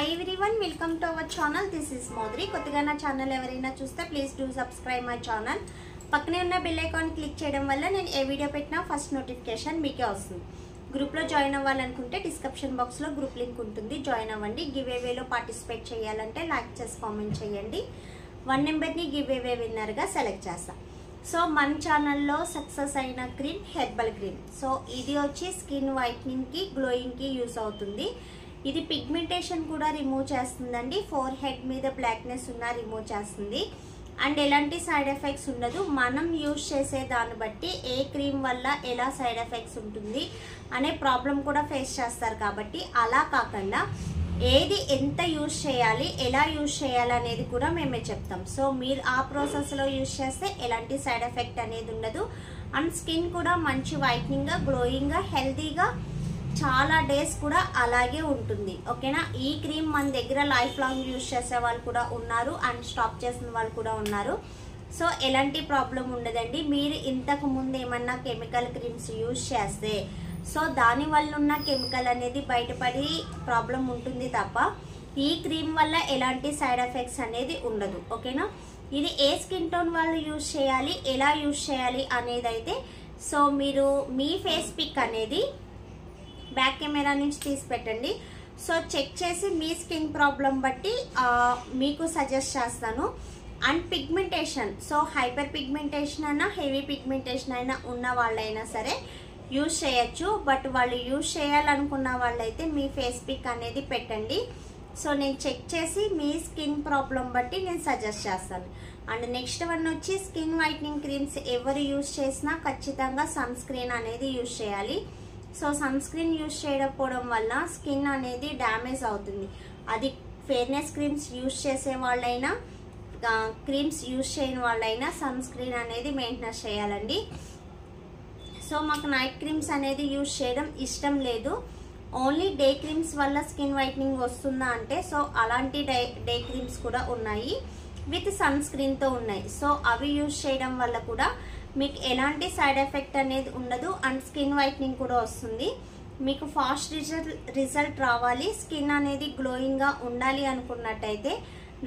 Hi everyone, welcome to our channel. This is మోద్రి. కొత్తగా నా ఛానల్ ఎవరైనా చూస్తే please do subscribe my channel. పక్కనే ఉన్న బెల్ ఐకాన్ క్లిక్ చేయడం వల్ల నేను ఏ వీడియో పెట్టినా ఫస్ట్ నోటిఫికేషన్ మీకే వస్తుంది. గ్రూప్లో జాయిన్ అవ్వాలనుకుంటే డిస్క్రిప్షన్ బాక్స్లో గ్రూప్ లింక్ ఉంటుంది, జాయిన్ అవ్వండి. గివ్ అవేలో పార్టిసిపేట్ చేయాలంటే లైక్ చేసి కామెంట్ చేయండి. 1 నెంబర్ని గివ్ అవే విన్నర్గా సెలెక్ట్ చేస్తాను. సో మన ఛానల్లో సక్సెస్ అయిన క్రీమ్ హెర్బల్ క్రీమ్. సో ఇది వచ్చి స్కిన్ వైట్నింగ్కి గ్లోయింగ్కి యూస్ అవుతుంది. ఇది పిగ్మెంటేషన్ కూడా రిమూవ్ చేస్తుందండి. ఫోర్ హెడ్ మీద బ్లాక్నెస్ ఉన్న రిమూవ్ చేస్తుంది అండ్ ఎలాంటి సైడ్ ఎఫెక్ట్స్ ఉండదు. మనం యూజ్ చేసే దాన్ని బట్టి ఏ క్రీమ్ వల్ల ఎలా సైడ్ ఎఫెక్ట్స్ ఉంటుంది అనే ప్రాబ్లం కూడా ఫేస్ చేస్తారు. కాబట్టి అలా కాకుండా ఏది ఎంత యూజ్ చేయాలి, ఎలా యూజ్ చేయాలి అనేది కూడా మేమే చెప్తాం. సో మీరు ఆ ప్రాసెస్లో యూజ్ చేస్తే ఎలాంటి సైడ్ ఎఫెక్ట్ అనేది ఉండదు అండ్ స్కిన్ కూడా మంచి వైట్నింగ్గా గ్లోయింగ్గా హెల్తీగా చాలా డేస్ కూడా అలాగే ఉంటుంది. ఓకేనా. ఈ క్రీమ్ మన దగ్గర లైఫ్ లాంగ్ యూజ్ చేసే వాళ్ళు కూడా ఉన్నారు అండ్ స్టాప్ చేసిన వాళ్ళు కూడా ఉన్నారు. సో ఎలాంటి ప్రాబ్లం ఉండదండి. మీరు ఇంతకు ముందు ఏమన్నా కెమికల్ క్రీమ్స్ యూజ్ చేస్తే సో దాని వల్ల ఉన్న కెమికల్ అనేది బయటపడి ప్రాబ్లం ఉంటుంది తప్ప ఈ క్రీమ్ వల్ల ఎలాంటి సైడ్ ఎఫెక్ట్స్ అనేది ఉండదు. ఓకేనా. ఇది ఏ స్కిన్ టోన్ వాళ్ళు యూజ్ చేయాలి, ఎలా యూజ్ చేయాలి అనేది అయితే సో మీరు మీ ఫేస్ పిక్ అనేది బ్యాక్ కెమెరా నుంచి తీసి పెట్టండి. సో చెక్ చేసి మీ స్కిన్ ప్రాబ్లం బట్టి మీకు సజెస్ట్ చేస్తాను. And pigmentation, so hyper pigmentation అయినా హెవీ పిగ్మెంటేషన్ అయినా ఉన్న వాళ్ళైనా సరే యూజ్ చేయొచ్చు. బట్ వాళ్ళు యూజ్ చేయాలనుకున్న వాళ్ళైతే మీ ఫేస్ పిక్ అనేది పెట్టండి. సో నేను చెక్ చేసి మీ స్కిన్ ప్రాబ్లం బట్టి నేను సజెస్ట్ చేస్తాను. అండ్ నెక్స్ట్ వన్ వచ్చి స్కిన్ వైట్నింగ్ క్రీమ్స్ ఎవరు యూజ్ చేసినా ఖచ్చితంగా సన్ స్క్రీన్ అనేది యూజ్ చేయాలి. సో సన్ స్క్రీన్ యూజ్ చేయకపోవడం వల్ల స్కిన్ అనేది డ్యామేజ్ అవుతుంది. అది ఫెయిర్నెస్ క్రీమ్స్ యూజ్ చేసే వాళ్ళైనా క్రీమ్స్ యూజ్ చేయని వాళ్ళైనా సన్ స్క్రీన్ అనేది మెయింటెనెన్స్ చేయాలండి. సో మాకు నైట్ క్రీమ్స్ అనేది యూజ్ చేయడం ఇష్టం లేదు. ఓన్లీ డే క్రీమ్స్ వల్ల స్కిన్ వైట్నింగ్ వస్తుందా అంటే సో అలాంటి డే క్రీమ్స్ కూడా ఉన్నాయి, విత్ సన్ స్క్రీన్తో ఉన్నాయి. సో అవి యూజ్ చేయడం వల్ల కూడా మీకు ఎలాంటి సైడ్ ఎఫెక్ట్ అనేది ఉండదు అండ్ స్కిన్ వైట్నింగ్ కూడా వస్తుంది. మీకు ఫాస్ట్ రిజల్ట్ రావాలి, స్కిన్ అనేది గ్లోయింగ్గా ఉండాలి అనుకున్నట్టయితే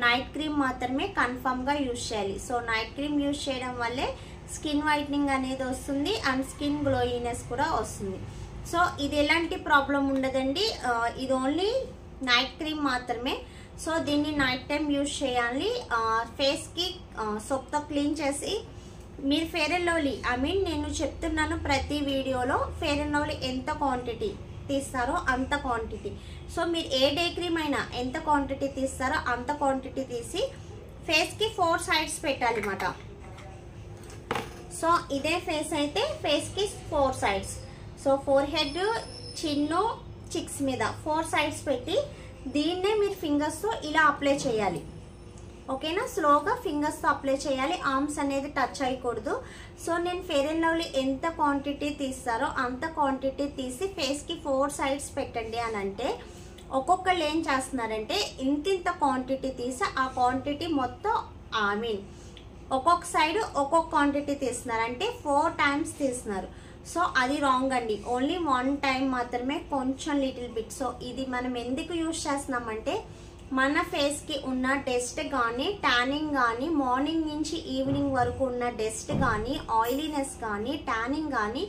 నైట్ క్రీమ్ మాత్రమే కన్ఫామ్గా యూజ్ చేయాలి. సో నైట్ క్రీమ్ యూజ్ చేయడం వల్లే స్కిన్ వైట్నింగ్ అనేది వస్తుంది అండ్ స్కిన్ గ్లోయింగ్నెస్ కూడా వస్తుంది. సో ఇది ఎలాంటి ప్రాబ్లం ఉండదండి. ఇది ఓన్లీ నైట్ క్రీమ్ మాత్రమే. సో దీన్ని నైట్ టైం యూజ్ చేయాలి. ఫేస్కి సోప్తో క్లీన్ చేసి మీరు ఫెయిర్ అండ్ లవ్లీ నేను చెప్తున్నాను ప్రతి వీడియోలో ఫెయిర్ అండ్ లవ్లీ ఎంత క్వాంటిటీ తీస్తారో అంత క్వాంటిటీ. సో మీరు ఏ డే క్రీమ్ అయినా ఎంత క్వాంటిటీ తీస్తారో అంత క్వాంటిటీ తీసి ఫేస్కి 4 సైడ్స్ పెట్టాలన్నమాట. సో ఇదే ఫేస్ అయితే ఫేస్కి 4 sides. So four head, Chinnu, chicks మీద 4 సైడ్స్ పెట్టి దీన్నే మీరు ఫింగర్స్తో ఇలా అప్లై చేయాలి. ఓకేనా. స్లోగా ఫింగర్స్తో అప్లై చేయాలి, ఆర్మ్స్ అనేది టచ్ అయ్యకూడదు. సో నేను ఫెయిర్ అండ్ లవ్లీ ఎంత క్వాంటిటీ తీస్తారో అంత క్వాంటిటీ తీసి ఫేస్కి 4 సైడ్స్ పెట్టండి అని అంటే ఒక్కొక్కళ్ళు ఏం చేస్తున్నారంటే ఇంత క్వాంటిటీ తీసి ఆ క్వాంటిటీ మొత్తం ఒక్కొక్క సైడ్ ఒక్కొక్క క్వాంటిటీ తీస్తున్నారు, అంటే 4 టైమ్స్ తీస్తున్నారు. సో అది రాంగ్ అండి. ఓన్లీ 1 టైం మాత్రమే, కొంచెం లిటిల్ బిట్. సో ఇది మనం ఎందుకు యూజ్ చేస్తున్నామంటే మన ఫేస్కి ఉన్న డస్ట్ కానీ ట్యానింగ్ కానీ మార్నింగ్ నుంచి ఈవినింగ్ వరకు ఉన్న డస్ట్ కానీ ఆయిలీనెస్ కానీ ట్యానింగ్ కానీ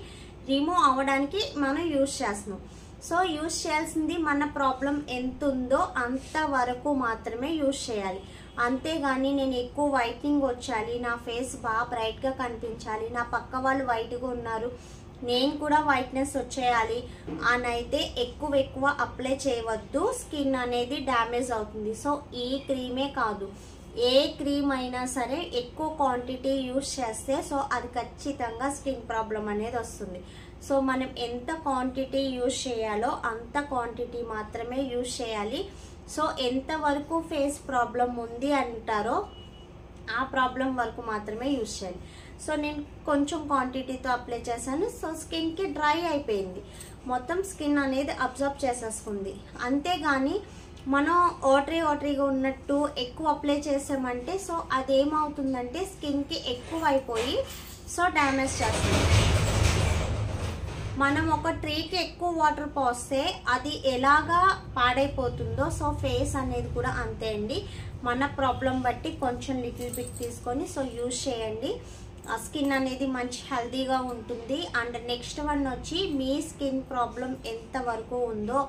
రిమూవ్ అవ్వడానికి మనం యూజ్ చేస్తున్నాం. సో యూజ్ చేయాల్సింది మన ప్రాబ్లం ఎంత ఉందో అంతవరకు మాత్రమే యూజ్ చేయాలి. అంతేగాని నేను ఎక్కువ వైట్నింగ్ వచ్చాలి, నా ఫేస్ బాగా బ్రైట్గా కనిపించాలి, నా పక్క వాళ్ళు వైట్గా ఉన్నారు నేను కూడా వైట్నెస్ వచ్చేయాలి అని అయితే ఎక్కువ అప్లై చేయవద్దు. స్కిన్ అనేది డ్యామేజ్ అవుతుంది. సో ఈ క్రీమే కాదు, ఏ క్రీమ్ అయినా సరే ఎక్కువ క్వాంటిటీ యూజ్ చేస్తే సో అది ఖచ్చితంగా స్కిన్ ప్రాబ్లం అనేది వస్తుంది. సో మనం ఎంత క్వాంటిటీ యూజ్ చేయాలో అంత క్వాంటిటీ మాత్రమే యూజ్ చేయాలి. సో ఎంతవరకు ఫేస్ ప్రాబ్లం ఉంది అంటారో ఆ ప్రాబ్లం వరకు మాత్రమే యూజ్ చేయాలి. సో నేను కొంచెం క్వాంటిటీతో అప్లై చేశాను. సో స్కిన్కి డ్రై అయిపోయింది, మొత్తం స్కిన్ అనేది అబ్జర్వ్ చేసేసుకుంది. అంతేగాని మనం వాటరీగా ఉన్నట్టు ఎక్కువ అప్లై చేసామంటే సో అదేమవుతుందంటే స్కిన్కి ఎక్కువ అయిపోయి సో డ్యామేజ్ చేస్తుంది. మనం ఒక ట్రీకి ఎక్కువ వాటర్ పోస్తే అది ఎలాగా పాడైపోతుందో సో ఫేస్ అనేది కూడా అంతే అండి. మన ప్రాబ్లం బట్టి కొంచెం లిటిల్ బిట్ తీసుకొని సో యూజ్ చేయండి. స్కిన్ అనేది మంచి హెల్తీగా ఉంటుంది. అండ్ నెక్స్ట్ వన్ వచ్చి మీ స్కిన్ ప్రాబ్లం ఎంత వరకు ఉందో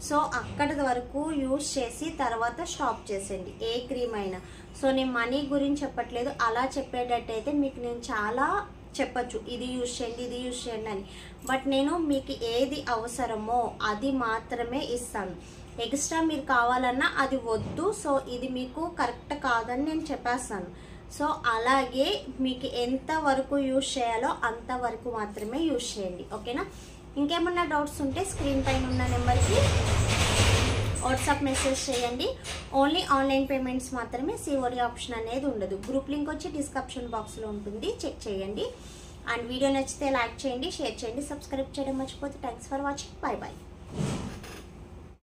సో అక్కడి వరకు యూజ్ చేసి తర్వాత స్టాప్ చేసేయండి ఏ క్రీమ్ అయినా. సో నేను మనీ గురించి చెప్పట్లేదు, అలా చెప్పేటట్టయితే మీకు నేను చాలా చెప్పచ్చు, ఇది యూజ్ చేయండి ఇది యూజ్ చేయండి అని. బట్ నేను మీకు ఏది అవసరమో అది మాత్రమే ఇస్తాను. ఎక్స్ట్రా మీరు కావాలన్నా అది వద్దు, సో ఇది మీకు కరెక్ట్ కాదని నేను చెప్పేస్తాను. సో అలాగే మీకు ఎంత వరకు యూజ్ చేయాలో అంతవరకు మాత్రమే యూజ్ చేయండి, ఓకేనా. ఇంకేమన్నా డౌట్స్ ఉంటే స్క్రీన్ పైన ఉన్న నెంబర్కి వాట్సాప్ మెసేజ్ చేయండి. ఓన్లీ ఆన్లైన్ పేమెంట్స్ మాత్రమే, సిఓడి ఆప్షన్ అనేది ఉండదు. గ్రూప్ లింక్ వచ్చి డిస్క్రిప్షన్ బాక్స్లో ఉంటుంది, చెక్ చేయండి. అండ్ వీడియో నచ్చితే లైక్ చేయండి, షేర్ చేయండి, సబ్స్క్రైబ్ చేయడం మర్చిపోతే. Thanks for watching, bye bye.